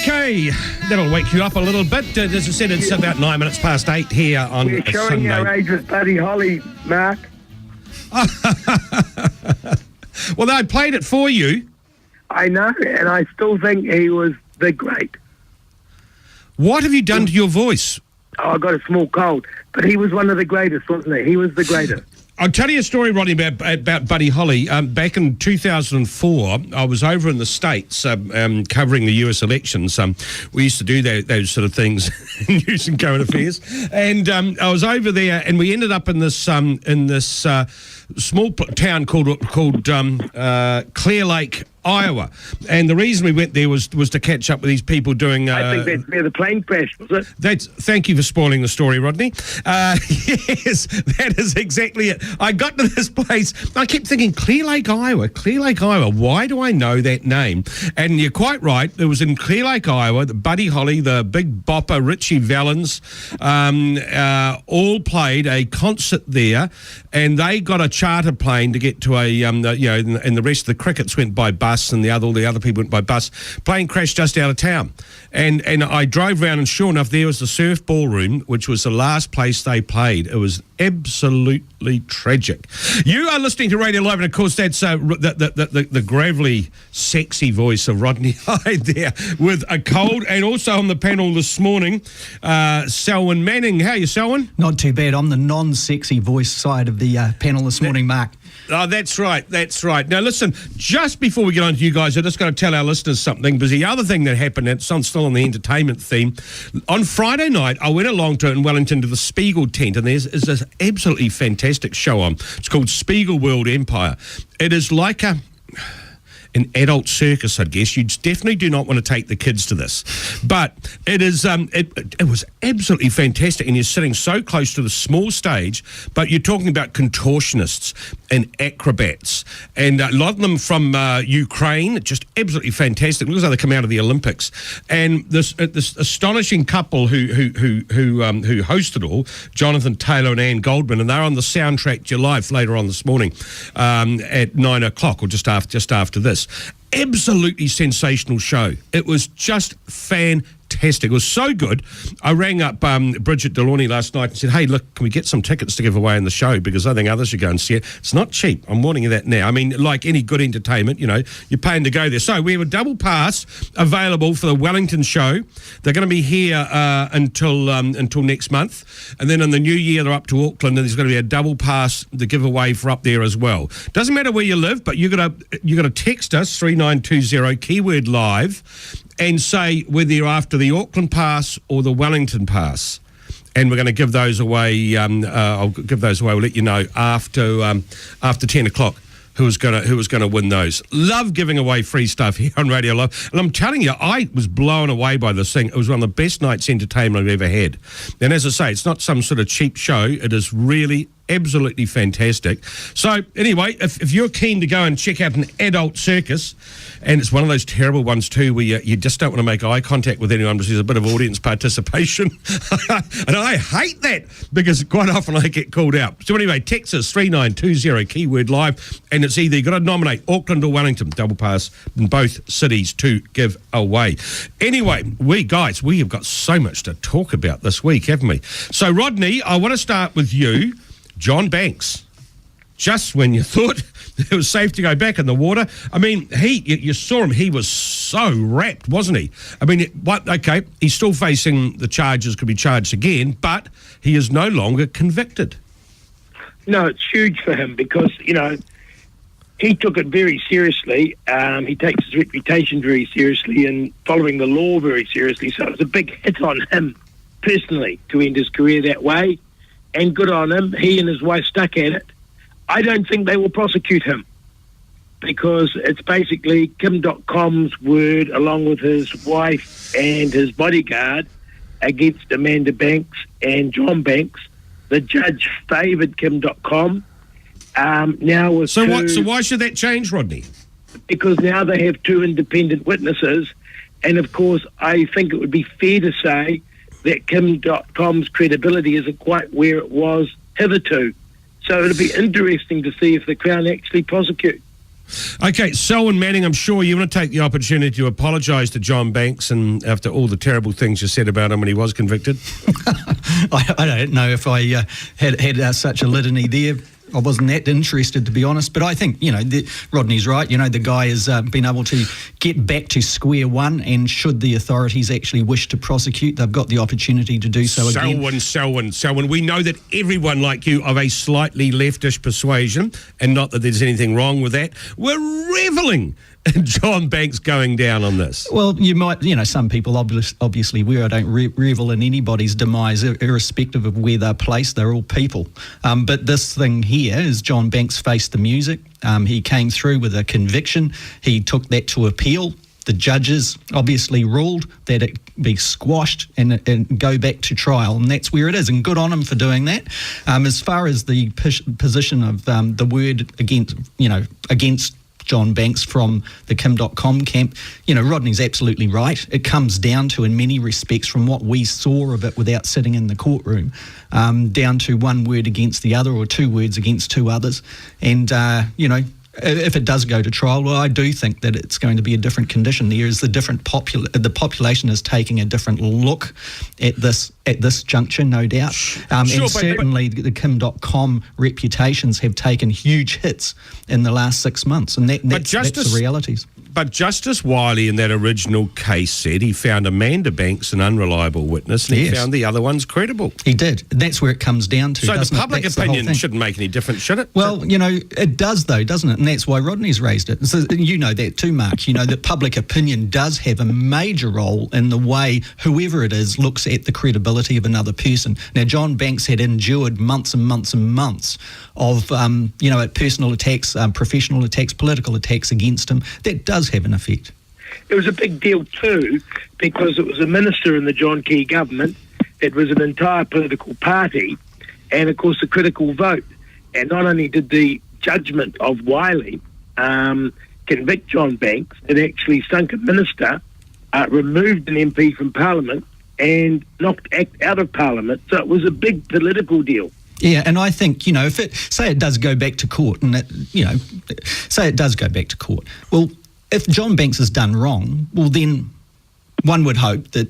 Okay, that'll wake you up a little bit. As I said, it's about 9 minutes past 8 here on We're showing Sunday. our age with Buddy Holly, Mark. Well, I played it for you. I know, and I still think he was the great. What have you done to your voice? Oh, I got a small cold, but he was one of the greatest, wasn't he? He was the greatest. I'll tell you a story, Rodney, about Buddy Holly. Back in 2004, I was over in the States covering the US elections. We used to do those sort of things in news and current affairs. And I was over there, and we ended up in this small town called Clear Lake, Iowa. And the reason we went there was to catch up with these people doing... I think that's where the plane crashed, was it? Thank you for spoiling the story, Rodney. Yes, that is exactly it. I got to this place. I kept thinking, Clear Lake, Iowa. Why do I know that name? And you're quite right. It was in Clear Lake, Iowa. Buddy Holly, the Big Bopper, Richie Valens, all played a concert there, and they got a charter plane to get to and the rest of the crickets went by bus, and all the other people went by bus. Plane crashed just out of town, and I drove around, and sure enough, there was the Surf Ballroom, which was the last place they played. It was absolutely tragic. You are listening to Radio Live, and of course that's the gravelly, sexy voice of Rodney Hyde there with a cold, and also on the panel this morning, Selwyn Manning. How are you, Selwyn? Not too bad. I'm the non-sexy voice side of the panel this morning, Mark. Oh, that's right. Now, listen, just before we get on to you guys, I just got to tell our listeners something, because the other thing that happened, it's still on the entertainment theme, on Friday night, I went along to in Wellington to the Spiegel tent, and there's this absolutely fantastic show on. It's called Spiegel World Empire. It is like an adult circus, I guess. You definitely do not want to take the kids to this. But it is it was absolutely fantastic, and you're sitting so close to the small stage, but you're talking about contortionists and acrobats, and a lot of them from Ukraine, just absolutely fantastic. Looks like they come out of the Olympics. And this astonishing couple who hosted all, Jonathan Taylor and Anne Goldman, and they're on the soundtrack to your life later on this morning at 9 o'clock or just after this. Absolutely sensational show. It was just fantastic. It was so good. I rang up Bridget Delaunay last night and said, hey, look, can we get some tickets to give away in the show? Because I think others should go and see it. It's not cheap. I'm warning you that now. I mean, like any good entertainment, you're paying to go there. So we have a double pass available for the Wellington show. They're going to be here until next month. And then in the new year, they're up to Auckland, and there's going to be a double pass to give away for up there as well. Doesn't matter where you live, but you got to text us 3920 keyword live and say whether you're after the Auckland pass or the Wellington pass, and we're going to give those away. I'll give those away. We'll let you know after 10 o'clock who was going to win those. Love giving away free stuff here on Radio Live, and I'm telling you, I was blown away by this thing. It was one of the best nights' entertainment I've ever had. And as I say, it's not some sort of cheap show. It is really absolutely fantastic. So anyway, if you're keen to go and check out an adult circus, and it's one of those terrible ones too where you just don't want to make eye contact with anyone because there's a bit of audience participation, and I hate that because quite often I get called out. So anyway, text us 3920 keyword live, and it's either you've got to nominate Auckland or Wellington, double pass in both cities to give away. Anyway, we have got so much to talk about this week, haven't we? So Rodney, I want to start with you. John Banks, just when you thought it was safe to go back in the water, I mean, you saw him, he was so wrapped, wasn't he? I mean, okay, he's still facing the charges, could be charged again, but he is no longer convicted. No, it's huge for him because, he took it very seriously. He takes his reputation very seriously and following the law very seriously, so it was a big hit on him personally to end his career that way. And good on him. He and his wife stuck at it. I don't think they will prosecute him because it's basically Kim.com's word along with his wife and his bodyguard against Amanda Banks and John Banks. The judge favoured Kim.com. So why should that change, Rodney? Because now they have two independent witnesses, and of course I think it would be fair to say that Kim.com's credibility isn't quite where it was hitherto. So it'll be interesting to see if the Crown actually prosecute. Okay, Selwyn Manning, I'm sure you want to take the opportunity to apologise to John Banks and after all the terrible things you said about him when he was convicted. I don't know if I had such a litany there. I wasn't that interested, to be honest, but I think, Rodney's right. The guy has been able to get back to square one, and should the authorities actually wish to prosecute, they've got the opportunity to do so again. Selwyn, we know that everyone like you of a slightly leftish persuasion, and not that there's anything wrong with that, we're revelling in John Banks going down on this. Well, you might, some people obviously I don't revel in anybody's demise, irrespective of where they're placed. They're all people. But this thing here is John Banks faced the music. He came through with a conviction. He took that to appeal. The judges obviously ruled that it be squashed and go back to trial, and that's where it is. And good on him for doing that. As far as the position of the word against John Banks from the Kim.com camp, Rodney's absolutely right. It comes down to, in many respects, from what we saw of it without sitting in the courtroom, down to one word against the other or two words against two others. And, if it does go to trial, well, I do think that it's going to be a different condition. There is the population is taking a different look at this juncture, no doubt. And certainly the Kim.com reputations have taken huge hits in the last 6 months, and that's the realities. But Justice Wiley in that original case said he found Amanda Banks an unreliable witness, and he found the other ones credible. He did. That's where it comes down to. So the public opinion shouldn't make any difference, should it? Well, it does though, doesn't it? And that's why Rodney's raised it. So you know that too, Mark. That public opinion does have a major role in the way whoever it is looks at the credibility of another person. Now, John Banks had endured months and months and months of, personal attacks, professional attacks, political attacks against him. That does have an effect. It was a big deal too, because it was a minister in the John Key government. It was an entire political party, and of course a critical vote. And not only did the judgment of Wiley convict John Banks, it actually sunk a minister, removed an MP from Parliament, and knocked ACT out of Parliament. So it was a big political deal. Yeah, and I think, if it does go back to court, and say it does go back to court, well, if John Banks has done wrong, well, then one would hope that,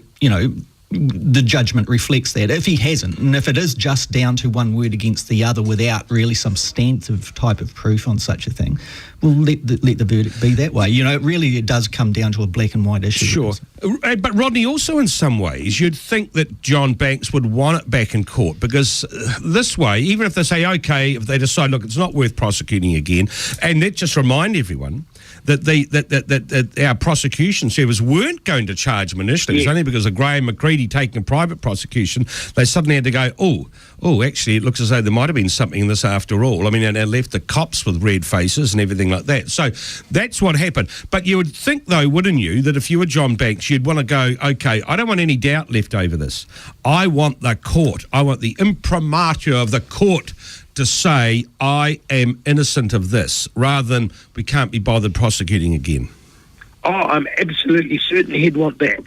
the judgment reflects that. If he hasn't, and if it is just down to one word against the other without really some substantive type of proof on such a thing, well, let the verdict be that way. It does come down to a black and white issue. Sure. But Rodney, also in some ways, you'd think that John Banks would want it back in court, because this way, even if they say, okay, if they decide, look, it's not worth prosecuting again, and let's just remind everyone that our prosecution service weren't going to charge him initially. It was only because of Graham McCready taking a private prosecution, they suddenly had to go, oh, actually, it looks as though there might have been something in this after all. I mean, and they left the cops with red faces and everything like that. So that's what happened. But you would think, though, wouldn't you, that if you were John Banks, you'd want to go, okay, I don't want any doubt left over this. I want the court. I want the imprimatur of the court to say, I am innocent of this, rather than we can't be bothered prosecuting again. Oh, I'm absolutely certain he'd want that.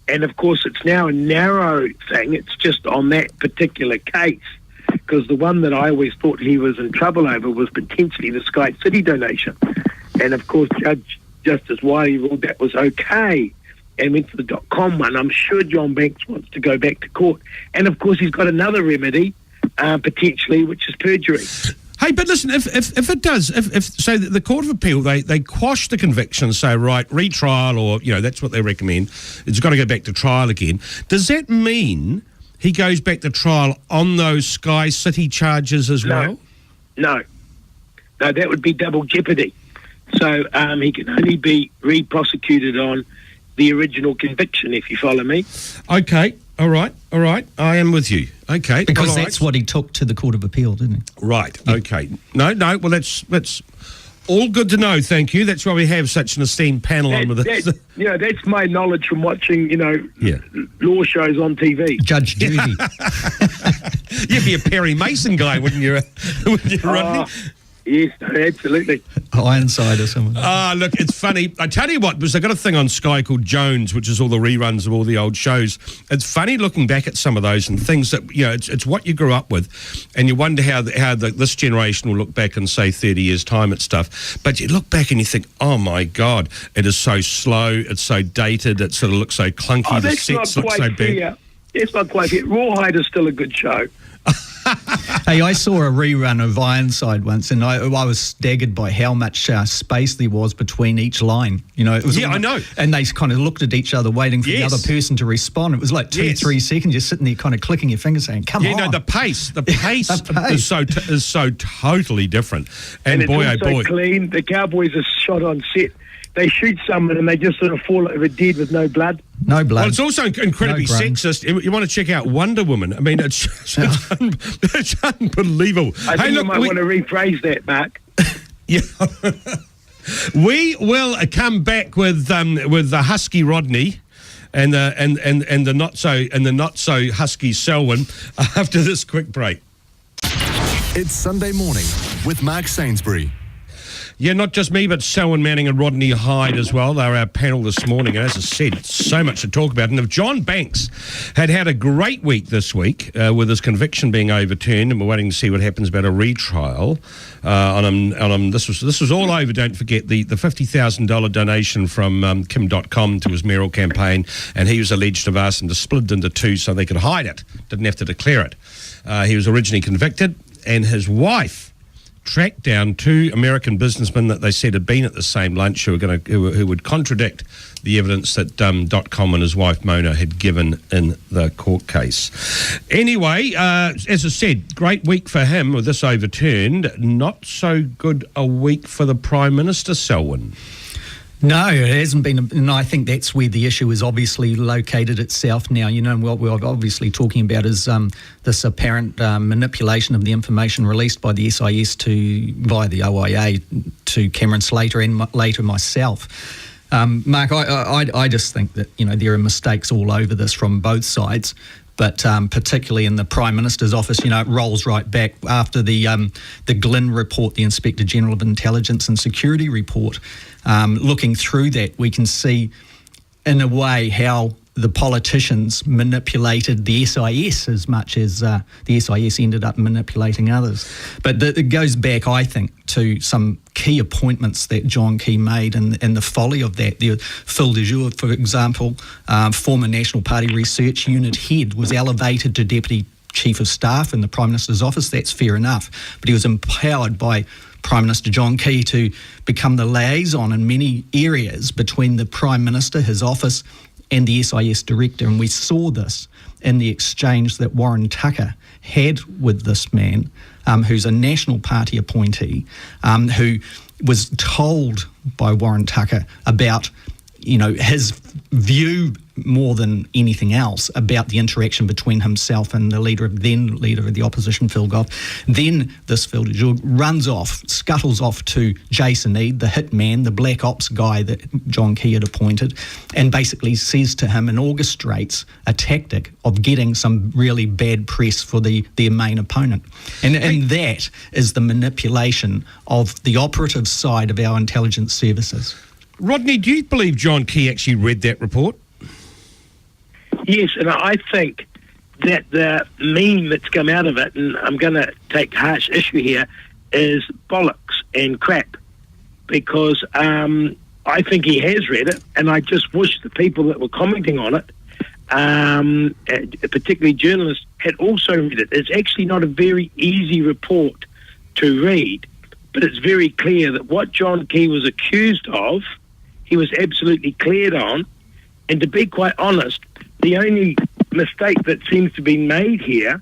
And, of course, it's now a narrow thing. It's just on that particular case, because the one that I always thought he was in trouble over was potentially the Sky City donation. And, of course, Justice Wiley ruled that was okay and went for the .com one. I'm sure John Banks wants to go back to court. And, of course, he's got another remedy, potentially, which is perjury. Hey, but listen, if it does, if so the Court of Appeal, they quash the conviction, say, right, retrial, or, that's what they recommend, it's got to go back to trial again. Does that mean he goes back to trial on those Sky City charges as well? No, that would be double jeopardy. So he can only be re-prosecuted on the original conviction, if you follow me. Okay, all right, I am with you. Okay. Because that's what he took to the Court of Appeal, didn't he? Right, okay. No, well, that's all good to know, thank you. That's why we have such an esteemed panel on with us. That's my knowledge from watching, law shows on TV. Judge Judy. You'd be a Perry Mason guy, wouldn't you, Rodney? Yes, absolutely. Ironside or something. Look, it's funny. I tell you what, because I got a thing on Sky called Jones, which is all the reruns of all the old shows. It's funny looking back at some of those and things that, it's what you grew up with, and you wonder how this generation will look back in, say, 30 years' time at stuff. But you look back and you think, oh, my God, it is so slow, it's so dated, it sort of looks so clunky, the sets look so big. It's not quite fair. Rawhide is still a good show. Hey, I saw a rerun of Ironside once, and I was staggered by how much space there was between each line. It was I know. And they kind of looked at each other, waiting for the other person to respond. It was like 2-3 seconds, just sitting there, kind of clicking your fingers, saying, "Come on!" No, the pace is so totally different. And boy, it's also clean. The Cowboys are shot on set. They shoot someone and they just sort of fall over dead with no blood. No blood. Well, it's also incredibly sexist. You want to check out Wonder Woman. I mean, it's unbelievable. I think you might want to rephrase that, Mark. Yeah. We will come back with the husky Rodney and the not so husky Selwyn after this quick break. It's Sunday morning with Mark Sainsbury. Yeah, not just me, but Selwyn Manning and Rodney Hyde as well. They're our panel this morning. And as I said, so much to talk about. And if John Banks had a great week this week with his conviction being overturned, and we're waiting to see what happens about a retrial on him. This was all over, don't forget, the $50,000 donation from Kim.com to his mayoral campaign. And he was alleged to have asked them to split it into two so they could hide it. Didn't have to declare it. He was originally convicted, and his wife tracked down two American businessmen that they said had been at the same lunch who would contradict the evidence that .com and his wife Mona had given in the court case. Anyway, as I said, great week for him with this overturned. Not so good a week for the Prime Minister, Selwyn. No, it hasn't been, and I think that's where the issue is obviously located itself now. What we're obviously talking about is this apparent manipulation of the information released by the SIS via the OIA to Cameron Slater and later myself. Mark, I just think that there are mistakes all over this from both sides. But particularly in the Prime Minister's office, it rolls right back after the Glynn report, the Inspector General of Intelligence and Security report. Looking through that, we can see, in a way, how the politicians manipulated the SIS as much as the SIS ended up manipulating others. But it goes back, I think, to some key appointments that John Key made and the folly of that. Phil de Jour, for example, former National Party Research Unit head, was elevated to Deputy Chief of Staff in the Prime Minister's office. That's fair enough. But he was empowered by Prime Minister John Key to become the liaison in many areas between the Prime Minister, his office, and the SIS director. And we saw this in the exchange that Warren Tucker had with this man, who's a National Party appointee, who was told by Warren Tucker about his view more than anything else about the interaction between himself and the leader of the opposition, Phil Goff. Then this Phil de Jour scuttles off to Jason Eade, the hitman, the black ops guy that John Key had appointed, and basically says to him and orchestrates a tactic of getting some really bad press for their main opponent. And that is the manipulation of the operative side of our intelligence services. Rodney, do you believe John Key actually read that report? Yes, and I think that the meme that's come out of it, and I'm going to take harsh issue here, is bollocks and crap, because I think he has read it, and I just wish the people that were commenting on it, particularly journalists, had also read it. It's actually not a very easy report to read, but it's very clear that what John Key was accused of, he was absolutely cleared on. And to be quite honest, the only mistake that seems to be made here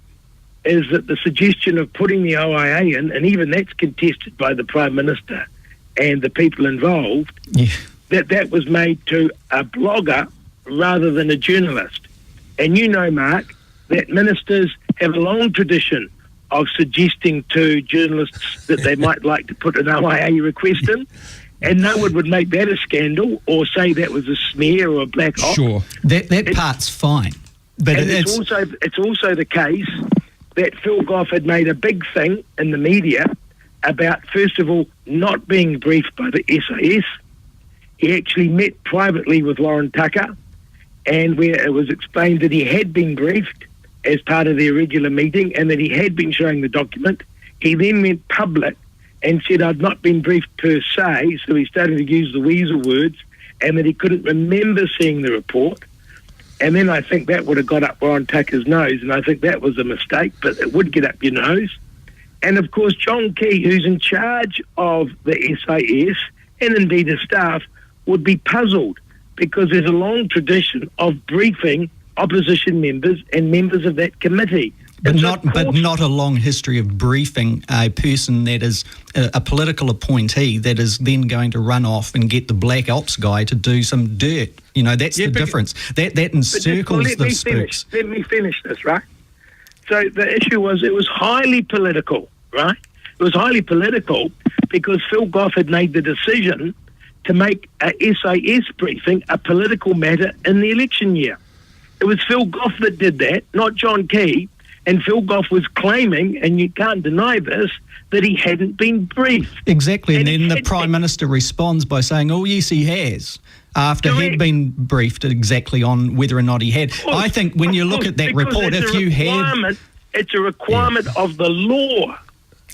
is that the suggestion of putting the OIA in, and even that's contested by the Prime Minister and the people involved, that was made to a blogger rather than a journalist. And Mark, that ministers have a long tradition of suggesting to journalists that they might like to put an OIA request in. And no one would make that a scandal or say that was a smear or a black op. Sure, that part's fine. But it's also the case that Phil Goff had made a big thing in the media about, first of all, not being briefed by the SAS. He actually met privately with Warren Tucker, and where it was explained that he had been briefed as part of their regular meeting and that he had been showing the document. He then went public and said, I'd not been briefed per se, so he started to use the weasel words, and that he couldn't remember seeing the report. And then I think that would have got up Warren Tucker's nose, and I think that was a mistake, but it would get up your nose. And, of course, John Key, who's in charge of the SAS, and indeed his staff, would be puzzled because there's a long tradition of briefing opposition members and members of that committee. But not a long history of briefing a person that is a political appointee that is then going to run off and get the black ops guy to do some dirt. You know, that's the difference. That encircles the spooks. Let me finish this, right? So the issue was it was highly political, right? It was highly political because Phil Goff had made the decision to make a SAS briefing a political matter in the election year. It was Phil Goff that did that, not John Key. And Phil Goff was claiming, and you can't deny this, that he hadn't been briefed. Exactly, and then the Prime Minister responds by saying, oh, yes, he has, after he'd been briefed exactly on whether or not he had. I think when you look at that report, if you had... It's a requirement of the law.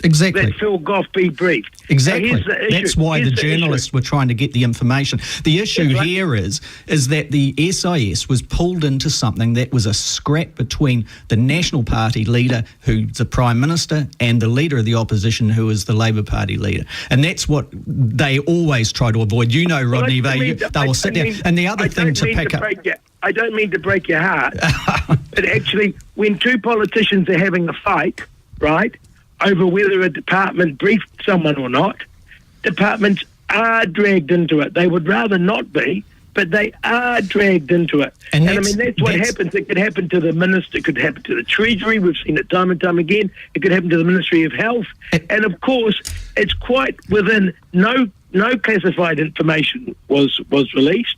Exactly. That Phil Goff be briefed. Exactly. That's why the journalists were trying to get the information. The issue here is that the SIS was pulled into something that was a scrap between the National Party leader, who's the Prime Minister, and the leader of the opposition, who is the Labor Party leader. And that's what they always try to avoid. You know, Rodney, they will sit down. And the other thing to pick up... I don't mean to break your heart, but actually, when two politicians are having a fight, right, over whether a department briefed someone or not, departments are dragged into it. They would rather not be, but they are dragged into it. And I mean, that's what happens. It could happen to the Minister, it could happen to the Treasury. We've seen it time and time again. It could happen to the Ministry of Health. And of course, it's quite within no classified information was released.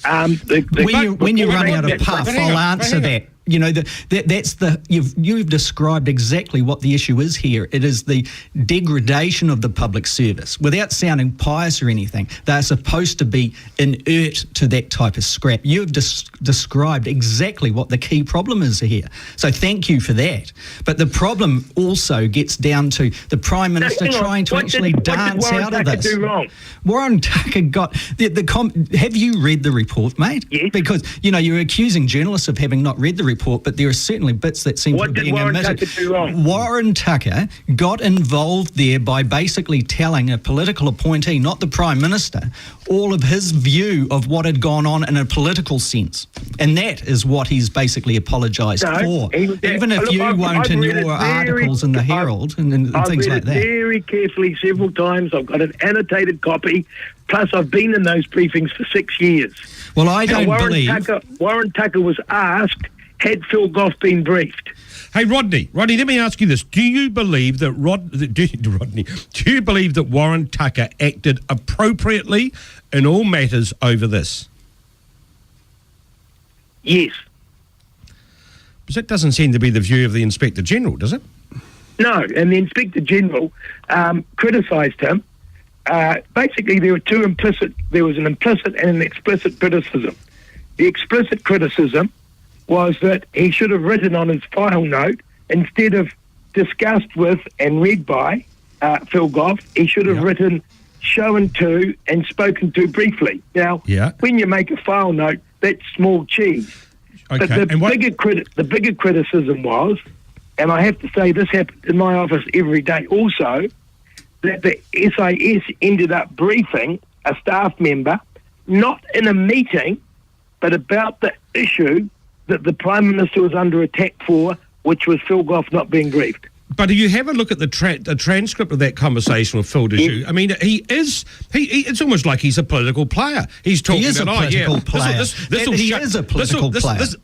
When you run out of puff, I'll answer that. You know, you've described exactly what the issue is here. It is the degradation of the public service. Without sounding pious or anything, they're supposed to be inert to that type of scrap. You've described exactly what the key problem is here. So thank you for that. But the problem also gets down to the Prime Minister trying to actually dance out of this. What did Warren Tucker do wrong? Warren Tucker got... have you read the report, mate? Yes. Because, you know, you're accusing journalists of having not read the report, but there are certainly bits that seem to be being omitted. What did Warren Tucker do wrong? Warren Tucker got involved there by basically telling a political appointee, not the Prime Minister, all of his view of what had gone on in a political sense. And that is what he's basically apologised for. Even if you won't in your articles in the Herald and things like that. I've read it very carefully several times. I've got an annotated copy. Plus, I've been in those briefings for 6 years. Well, I don't believe... Warren Tucker was asked, had Phil Goff been briefed? Hey, Rodney, let me ask you this. Do you believe that do you believe that Warren Tucker acted appropriately in all matters over this? Yes. Because that doesn't seem to be the view of the Inspector General, does it? No, and the Inspector General criticised him. Basically, there was an implicit and an explicit criticism. The explicit criticism was that he should have written on his file note, instead of discussed with and read by Phil Goff, he should have written shown to and spoken to briefly. Now, when you make a file note, that's small cheese. Okay. But the bigger criticism was, and I have to say this happened in my office every day also, that the SAS ended up briefing a staff member, not in a meeting, but about the issue that the Prime Minister was under attack for, which was Phil Goff not being briefed. But do you have a look at the transcript of that conversation with Phil Dejoux? I mean, it's almost like he's a political player. He's talking he is about, a political player.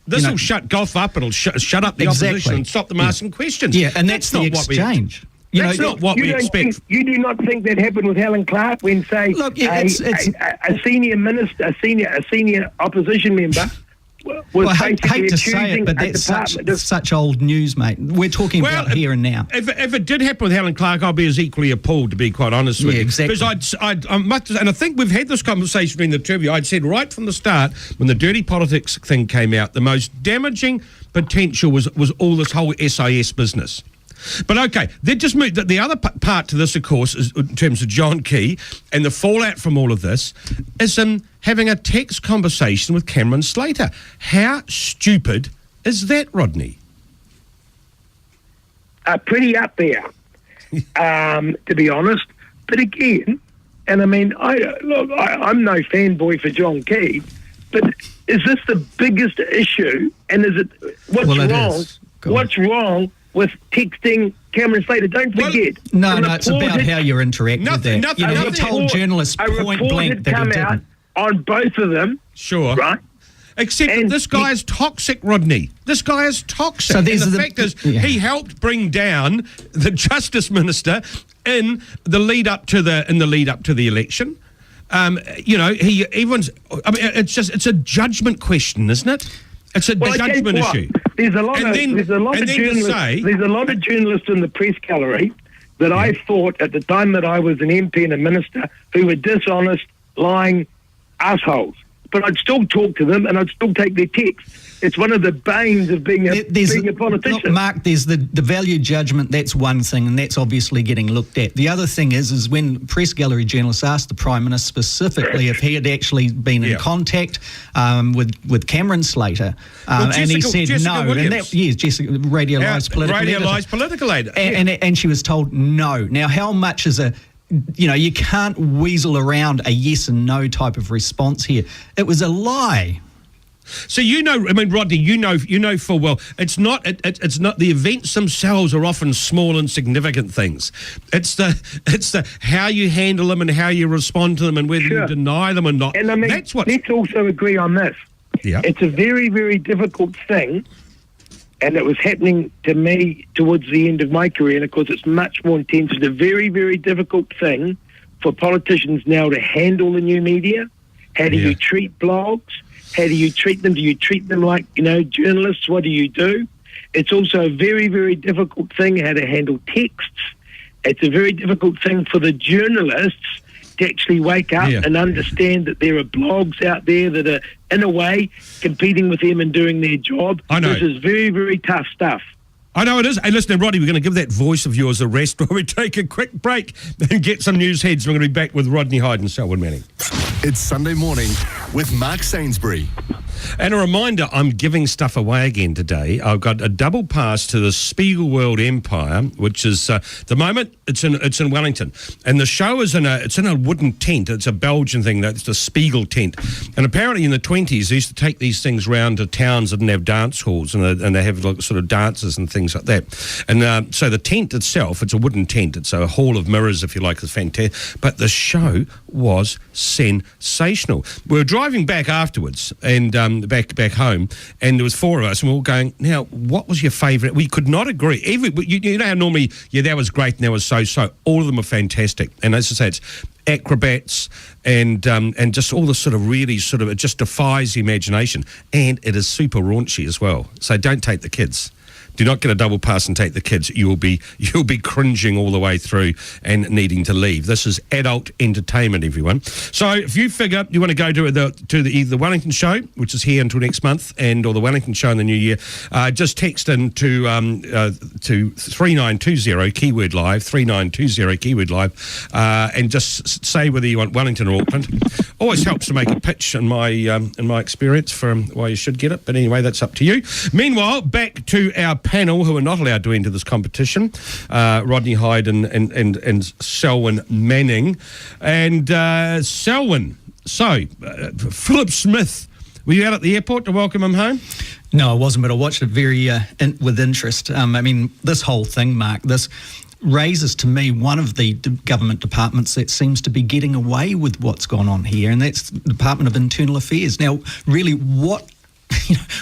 This will shut Goff up. It'll shut up the opposition and stop them asking questions. Yeah, and that's the exchange. That's not what we expect. You do not think that happened with Helen Clark when, say, a senior minister, a senior opposition member was Well, I basically hate to say it, accusing but a that's department of... such old news, mate. We're talking about here and now. If it did happen with Helen Clark, I'd be as equally appalled, to be quite honest with you. Exactly. Because I must, and I think we've had this conversation in the trivia. I'd said right from the start, when the dirty politics thing came out, the most damaging potential was all this whole SIS business. But okay, they just moved. The other part to this, of course, is in terms of John Key and the fallout from all of this, is having a text conversation with Cameron Slater. How stupid is that, Rodney? Pretty up there, to be honest. But again, and I mean, I'm no fanboy for John Key, but is this the biggest issue? And is it what's wrong with texting Cameron Slater? Don't forget. No, it's about how you're interacting with that. He told journalists point blank that he didn't. Out on both of them. Sure. Right? Except that this guy is toxic, Rodney. This guy is toxic. So and the fact is, he helped bring down the Justice Minister in the lead up to the election. It's a judgment question, isn't it? It's a judgment issue. There's a lot of journalists in the press gallery that I thought at the time that I was an MP and a minister who were dishonest, lying assholes. But I'd still talk to them and I'd still take their texts. It's one of the banes of being a politician. Look, Mark, there's the value judgment, that's one thing, and that's obviously getting looked at. The other thing is when press gallery journalists asked the Prime Minister specifically if he had actually been in contact with Cameron Slater, and he said Jessica no. Williams. And Jessica, RadioLive's political editor. And she was told no. Now, how much is you can't weasel around a yes and no type of response here. It was a lie. So Rodney, you know full well it's not the events themselves are often small insignificant things. It's the how you handle them and how you respond to them and whether you deny them or not. And I mean, let's also agree on this. Yeah. It's a very, very difficult thing, and it was happening to me towards the end of my career, and of course it's much more intense. It's a very, very difficult thing for politicians now to handle the new media. How do you treat blogs? How do you treat them? Do you treat them like, journalists? What do you do? It's also a very, very difficult thing how to handle texts. It's a very difficult thing for the journalists to actually wake up and understand that there are blogs out there that are, in a way, competing with them and doing their job. I know. This is very, very tough stuff. I know it is. Hey, listen, Rodney, we're going to give that voice of yours a rest while we take a quick break and get some news heads. We're going to be back with Rodney Hyde and Selwyn Manning. It's Sunday morning with Mark Sainsbury. And a reminder, I'm giving stuff away again today. I've got a double pass to the Spiegel World Empire, which is the moment it's in Wellington, and the show is in a wooden tent. It's a Belgian thing. That's the Spiegel tent. And apparently in the 20s they used to take these things round to towns that didn't have dance halls, and they have like, sort of dances and things like that. And so the tent itself, it's a wooden tent. It's a hall of mirrors, if you like. It's fantastic. But the show was sensational. We were driving back afterwards and back home, and there was four of us, and we were all going, now, what was your favourite? We could not agree. You know how normally, that was great and that was so. All of them are fantastic. And as I say, it's acrobats and just all the sort of really it just defies the imagination. And it is super raunchy as well. So don't take the kids. Do not get a double pass and take the kids. You'll be cringing all the way through and needing to leave. This is adult entertainment, everyone. So if you figure you want to go to either the Wellington show, which is here until next month, or the Wellington show in the new year, just text in to 3920 keyword live 3920 keyword live, and just say whether you want Wellington or Auckland. Always helps to make a pitch in my experience for why you should get it. But anyway, that's up to you. Meanwhile, back to our panel who are not allowed to enter this competition, Rodney Hyde and Selwyn Manning. And Selwyn, so Philip Smith, were you out at the airport to welcome him home? No, I wasn't, but I watched it with interest. I mean, this whole thing, Mark, this raises to me one of the government departments that seems to be getting away with what's gone on here, and that's the Department of Internal Affairs. Now, really,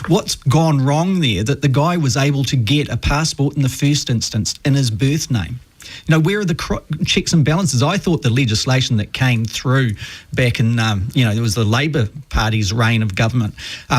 what's gone wrong there that the guy was able to get a passport in the first instance in his birth name? where are the checks and balances? I thought the legislation that came through back in, there was the Labor Party's reign of government,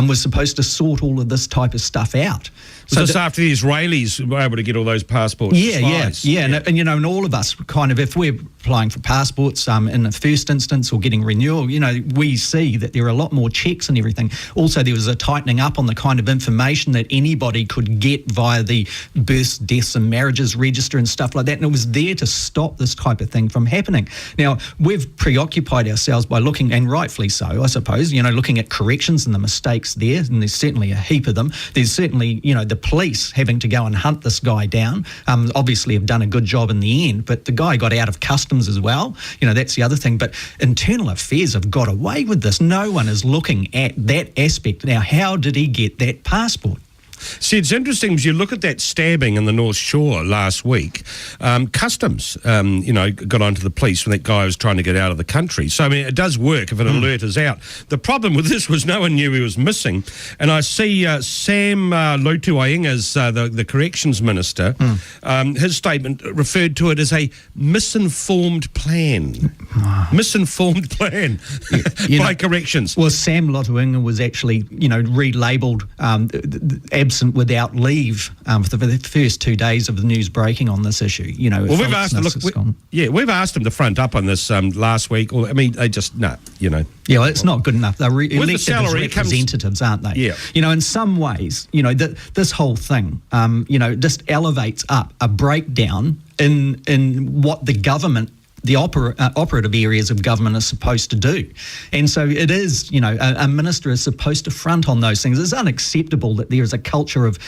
was supposed to sort all of this type of stuff out. So just after the Israelis were able to get all those passports. Yeah. And all of us kind of, if we're applying for passports in the first instance or getting renewal, we see that there are a lot more checks and everything. Also, there was a tightening up on the kind of information that anybody could get via the births, deaths and marriages register and stuff like that. And it was there to stop this type of thing from happening. Now, we've preoccupied ourselves by looking, and rightfully so, I suppose, looking at corrections and the mistakes there, and there's certainly a heap of them. There's certainly, the police having to go and hunt this guy down, obviously have done a good job in the end, but the guy got out of customs as well. That's the other thing. But Internal Affairs have got away with this. No one is looking at that aspect. Now, how did he get that passport? See, it's interesting because you look at that stabbing in the North Shore last week. Customs, got onto the police when that guy was trying to get out of the country. So, I mean, it does work if an alert is out. The problem with this was no one knew he was missing. And I see Sam Lotu-Ainga's, the corrections minister, his statement referred to it as a misinformed plan. Misinformed plan by corrections. Well, Sam Lotu-Ainga was actually, relabelled absent without leave for the first 2 days of the news breaking on this issue. Well, we've asked we've asked them to front up on this last week. I mean, they just Yeah, well, it's not good enough. They're elected as representatives, aren't they? Yeah. In some ways, this whole thing, just elevates up a breakdown in what the government, the operative areas of government are supposed to do. And so it is, a minister is supposed to front on those things. It's unacceptable that there is a culture of,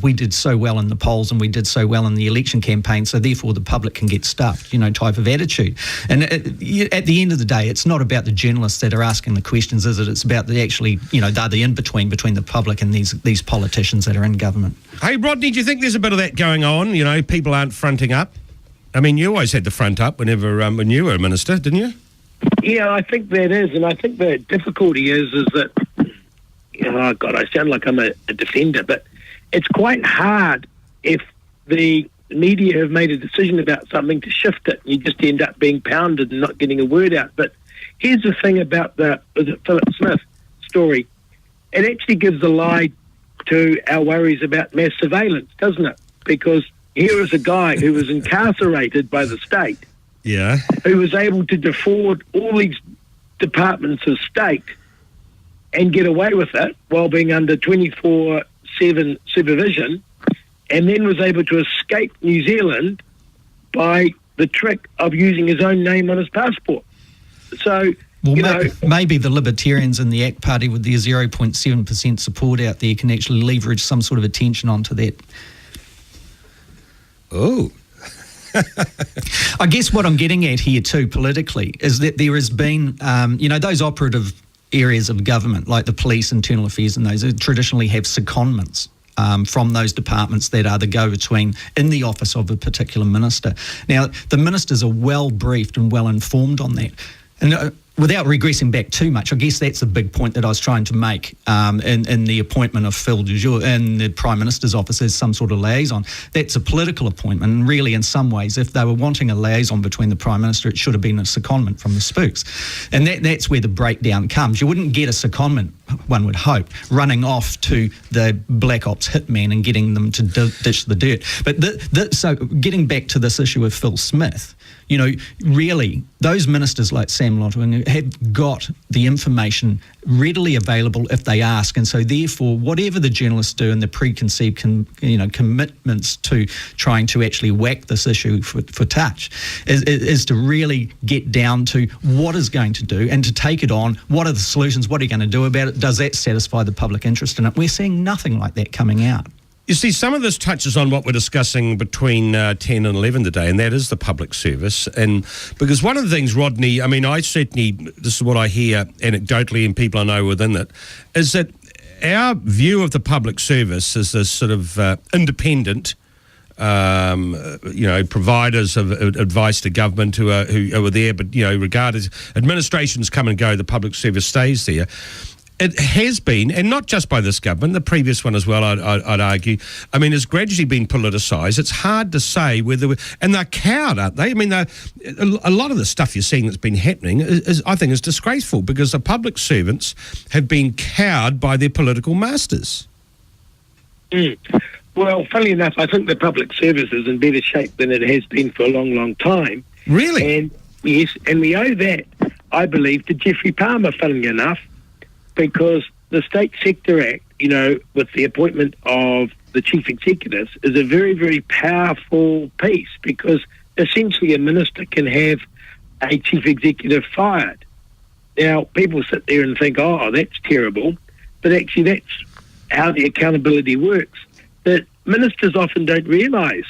we did so well in the polls and we did so well in the election campaign, so therefore the public can get stuffed, type of attitude. And at the end of the day, it's not about the journalists that are asking the questions, is it? It's about the actually, they're the in-between between the public and these politicians that are in government. Hey, Rodney, do you think there's a bit of that going on? People aren't fronting up? I mean, you always had the front up when you were a minister, didn't you? Yeah, I think that is, and I think the difficulty is that, oh God, I sound like I'm a defender, but it's quite hard if the media have made a decision about something to shift it. You just end up being pounded and not getting a word out. But here's the thing about the Philip Smith story. It actually gives a lie to our worries about mass surveillance, doesn't it? Because here is a guy who was incarcerated by the state, who was able to defraud all these departments of state and get away with it while being under 24/7 supervision, and then was able to escape New Zealand by the trick of using his own name on his passport. So, maybe the Libertarians in the ACT Party with their 0.7% support out there can actually leverage some sort of attention onto that. Oh. I guess what I'm getting at here too politically is that there has been, those operative areas of government like the police, internal affairs and those traditionally have secondments from those departments that are the go-between in the office of a particular minister. Now, the ministers are well briefed and well informed on that. And without regressing back too much, I guess that's a big point that I was trying to make in the appointment of Phil du jour in the Prime Minister's office as some sort of liaison. That's a political appointment, and really in some ways, if they were wanting a liaison between the Prime Minister, it should have been a secondment from the spooks. And that's where the breakdown comes. You wouldn't get a secondment, one would hope, running off to the Black Ops hitman and getting them to dish the dirt. But so getting back to this issue of Phil Smith, really, those ministers like Sam Lotu-Ainga have got the information readily available if they ask. And so therefore, whatever the journalists do and the preconceived commitments to trying to actually whack this issue for touch is to really get down to what is going to do and to take it on. What are the solutions? What are you going to do about it? Does that satisfy the public interest in it? We're seeing nothing like that coming out. You see, some of this touches on what we're discussing between 10 and 11 today, and that is the public service. And because one of the things, Rodney, I mean, this is what I hear anecdotally and people I know within it, is that our view of the public service is this sort of independent, providers of advice to government who are there, but, regarded, administrations come and go, the public service stays there. It has been, and not just by this government, the previous one as well, I'd argue. I mean, it's gradually been politicised. It's hard to say whether... And they're cowed, aren't they? I mean, a lot of the stuff you're seeing that's been happening, I think, is disgraceful because the public servants have been cowed by their political masters. Well, funnily enough, I think the public service is in better shape than it has been for a long, long time. Really? And yes, and we owe that, I believe, to Geoffrey Palmer, funnily enough, because the State Sector Act, with the appointment of the chief executives, is a very, very powerful piece because essentially a minister can have a chief executive fired. Now, people sit there and think, oh, that's terrible, but actually that's how the accountability works. That ministers often don't realise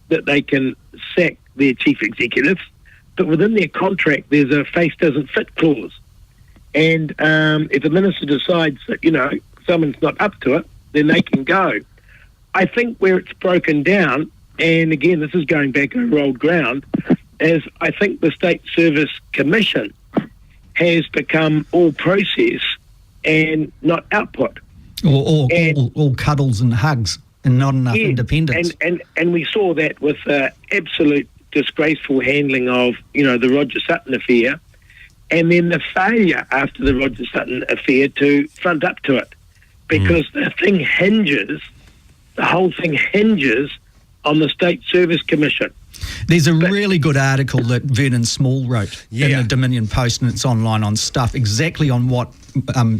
that they can sack their chief executives, but within their contract there's a face doesn't fit clause. And if a minister decides that, someone's not up to it, then they can go. I think where it's broken down, and again, this is going back over old ground, is I think the State Service Commission has become all process and not output. All cuddles and hugs and not enough independence. And we saw that with absolute disgraceful handling of, the Roger Sutton affair, and then the failure after the Roger Sutton affair to front up to it, because the whole thing hinges on the State Service Commission. There's a really good article that Vernon Small wrote in the Dominion Post, and it's online on Stuff, exactly on what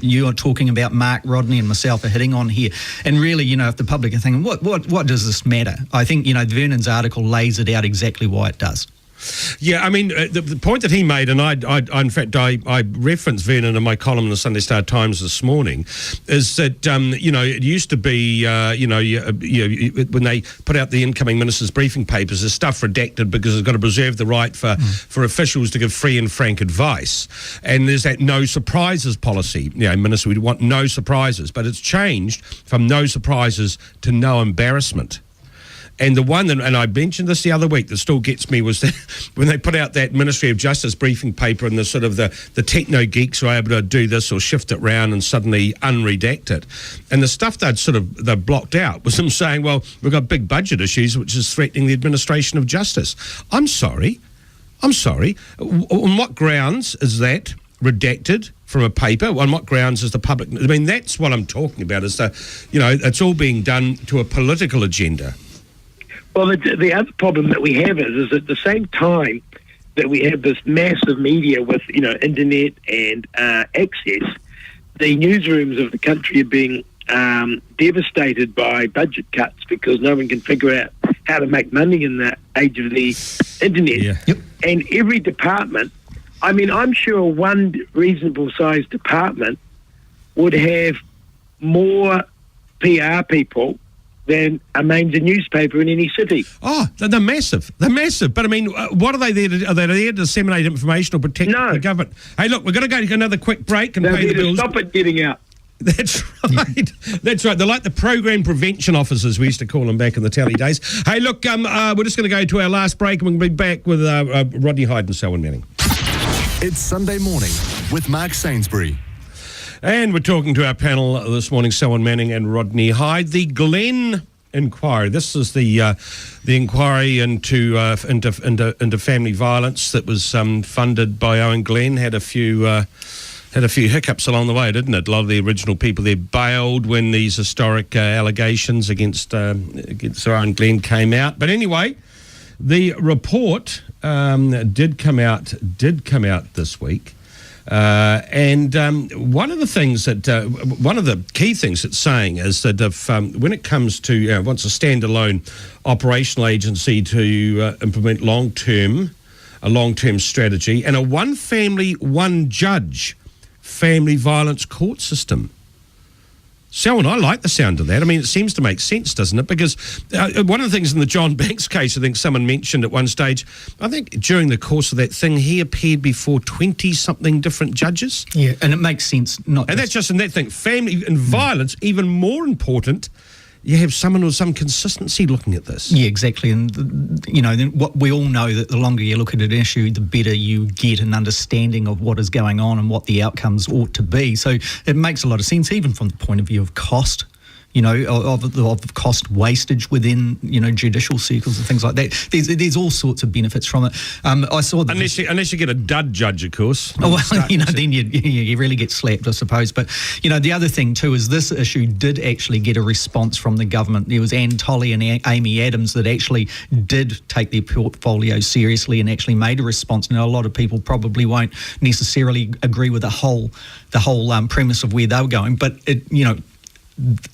you are talking about, Mark, Rodney and myself are hitting on here. And really, if the public are thinking, what does this matter? I think, Vernon's article lays it out exactly why it does. Yeah, I mean, the point that he made, and I I referenced Vernon in my column in the Sunday Star Times this morning, is that, it used to be, when they put out the incoming minister's briefing papers, there's stuff redacted because it's got to preserve the right for officials to give free and frank advice. And there's that no surprises policy. Minister, we want no surprises, but it's changed from no surprises to no embarrassment. And the one, and I mentioned this the other week, that still gets me was that when they put out that Ministry of Justice briefing paper and the sort of the techno geeks were able to do this or shift it round and suddenly unredact it. And the stuff they'd blocked out was them saying, well, we've got big budget issues which is threatening the administration of justice. I'm sorry. On what grounds is that redacted from a paper? On what grounds is the public... I mean, that's what I'm talking about, is that, it's all being done to a political agenda. Well, the other problem that we have is at the same time that we have this massive media with, internet and access, the newsrooms of the country are being devastated by budget cuts because no one can figure out how to make money in the age of the internet. Yeah. Yep. And every department, I mean, I'm sure one reasonable-sized department would have more PR people than a major newspaper in any city. Oh, they're massive. But I mean, what are they there to? Are they there to disseminate information or protect the government? Hey, look, we're going to go to another quick break and pay the bills. Stop it getting out. That's right. That's right. They're like the program prevention officers, we used to call them back in the tally days. Hey, look, we're just going to go to our last break and we'll be back with Rodney Hyde and Selwyn Manning. It's Sunday morning with Mark Sainsbury. And we're talking to our panel this morning, Selwyn Manning and Rodney Hyde. The Glen inquiry. This is the inquiry into family violence that was funded by Owen Glen. Had a few hiccups along the way, didn't it? A lot of the original people there bailed when these historic allegations against Owen Glen came out. But anyway, the report did come out this week. And one of the key things it's saying is that if when it comes to wants a standalone operational agency to implement a long-term strategy and a one family, one judge family violence court system. Selwyn, I like the sound of that. I mean, it seems to make sense, doesn't it? Because one of the things in the John Banks case, I think someone mentioned at one stage, I think during the course of that thing, he appeared before 20-something different judges. Yeah, and it makes sense. That's just in that thing. Family and violence, even more important, you have someone with some consistency looking at this. Yeah, exactly. And, then what we all know that the longer you look at an issue, the better you get an understanding of what is going on and what the outcomes ought to be. So it makes a lot of sense, even from the point of view of cost. Of cost wastage within, judicial circles and things like that. There's all sorts of benefits from it. I saw that unless you get a dud judge, of course. Oh, well, then you really get slapped, I suppose. But, the other thing too is this issue did actually get a response from the government. There was Anne Tolley and Amy Adams that actually did take their portfolio seriously and actually made a response. Now, a lot of people probably won't necessarily agree with the whole premise of where they were going, but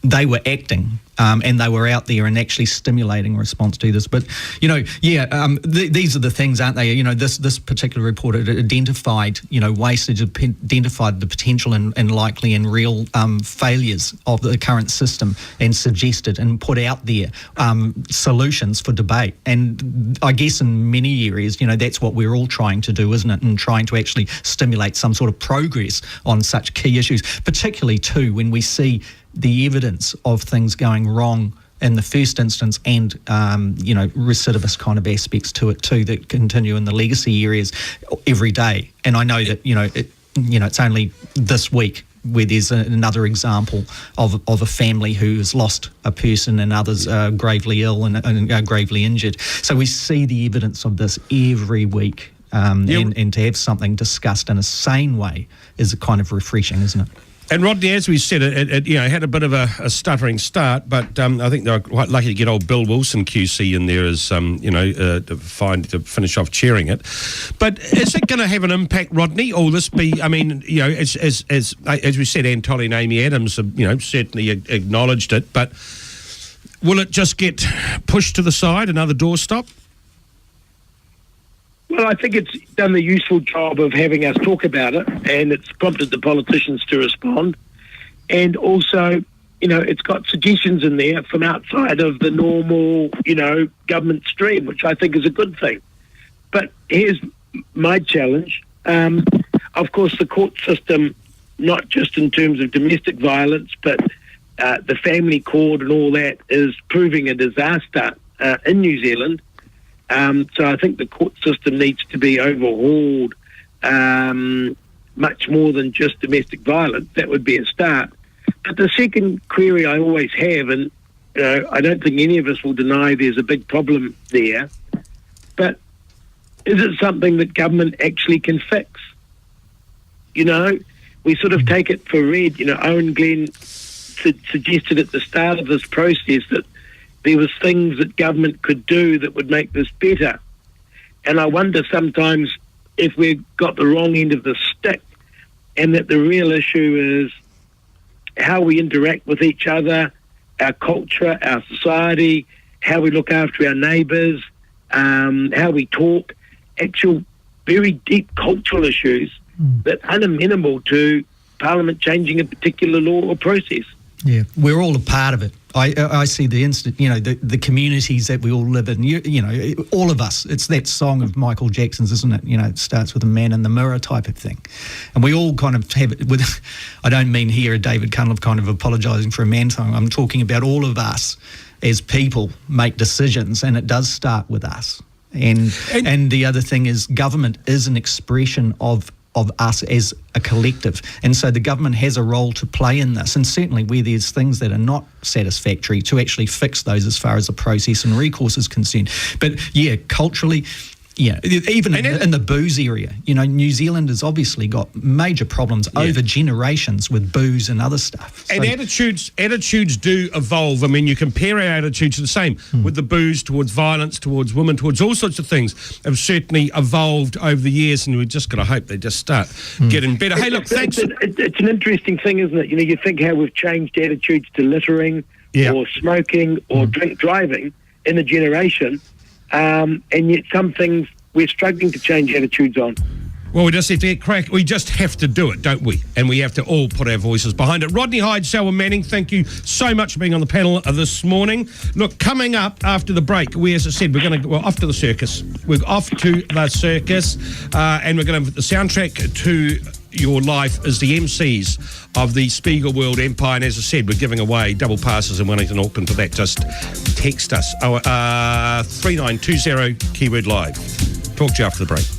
they were acting and they were out there and actually stimulating a response to this. But, these are the things, aren't they? This particular report identified, wastage, identified the potential and likely and real failures of the current system and suggested and put out there solutions for debate. And I guess in many areas, that's what we're all trying to do, isn't it? And trying to actually stimulate some sort of progress on such key issues, particularly too when we see the evidence of things going wrong in the first instance and, recidivist kind of aspects to it too that continue in the legacy areas every day. And I know that, it's only this week where there's another example of a family who has lost a person and others are gravely ill and gravely injured. So we see the evidence of this every week. And to have something discussed in a sane way is kind of refreshing, isn't it? And Rodney, as we said, it had a bit of a stuttering start, but I think they were quite lucky to get old Bill Wilson QC in there as to finish off chairing it. But is it going to have an impact, Rodney? Or will this be? I mean, as we said, Anne Tolley and Amy Adams have certainly acknowledged it, but will it just get pushed to the side, another doorstop? Well, I think it's done the useful job of having us talk about it, and it's prompted the politicians to respond. And also, it's got suggestions in there from outside of the normal, government stream, which I think is a good thing. But here's my challenge. Of course, the court system, not just in terms of domestic violence, but the family court and all that, is proving a disaster in New Zealand. So I think the court system needs to be overhauled much more than just domestic violence. That would be a start. But the second query I always have, and I don't think any of us will deny there's a big problem there, but is it something that government actually can fix? We sort of take it for read. Owen Glenn suggested at the start of this process that there was things that government could do that would make this better. And I wonder sometimes if we've got the wrong end of the stick and that the real issue is how we interact with each other, our culture, our society, how we look after our neighbours, how we talk, actual very deep cultural issues that are unamenable to Parliament changing a particular law or process. Yeah, we're all a part of it. I see the instant, the communities that we all live in, all of us. It's that song of Michael Jackson's, isn't it? It starts with a man in the mirror type of thing. And we all kind of have it with, I don't mean here David Cunliffe kind of apologising for a man song. I'm talking about all of us as people make decisions, and it does start with us. And the other thing is government is an expression of us as a collective. And so the government has a role to play in this, and certainly where there's things that are not satisfactory, to actually fix those as far as the process and recourse is concerned. But yeah, culturally, yeah, even in the booze area, New Zealand has obviously got major problems over generations with booze and other stuff. And attitudes do evolve. I mean, you compare our attitudes to the same with the booze, towards violence, towards women, towards all sorts of things have certainly evolved over the years, and we've just got to hope they just start getting better. Hey, look, thanks. It's an interesting thing, isn't it? You think how we've changed attitudes to littering or smoking or drink driving in a generation. And yet some things we're struggling to change attitudes on. Well, we just have to get crack. We just have to do it, don't we? And we have to all put our voices behind it. Rodney Hyde, Selwyn Manning, thank you so much for being on the panel this morning. Look, coming up after the break, as I said, we're off to the circus. We're off to the circus, and we're going to have the soundtrack to your life as the MCs of the Spiegel World Empire. And as I said, we're giving away double passes in Wellington, Auckland. For that, just text us 3920 keyword live. Talk to you after the break.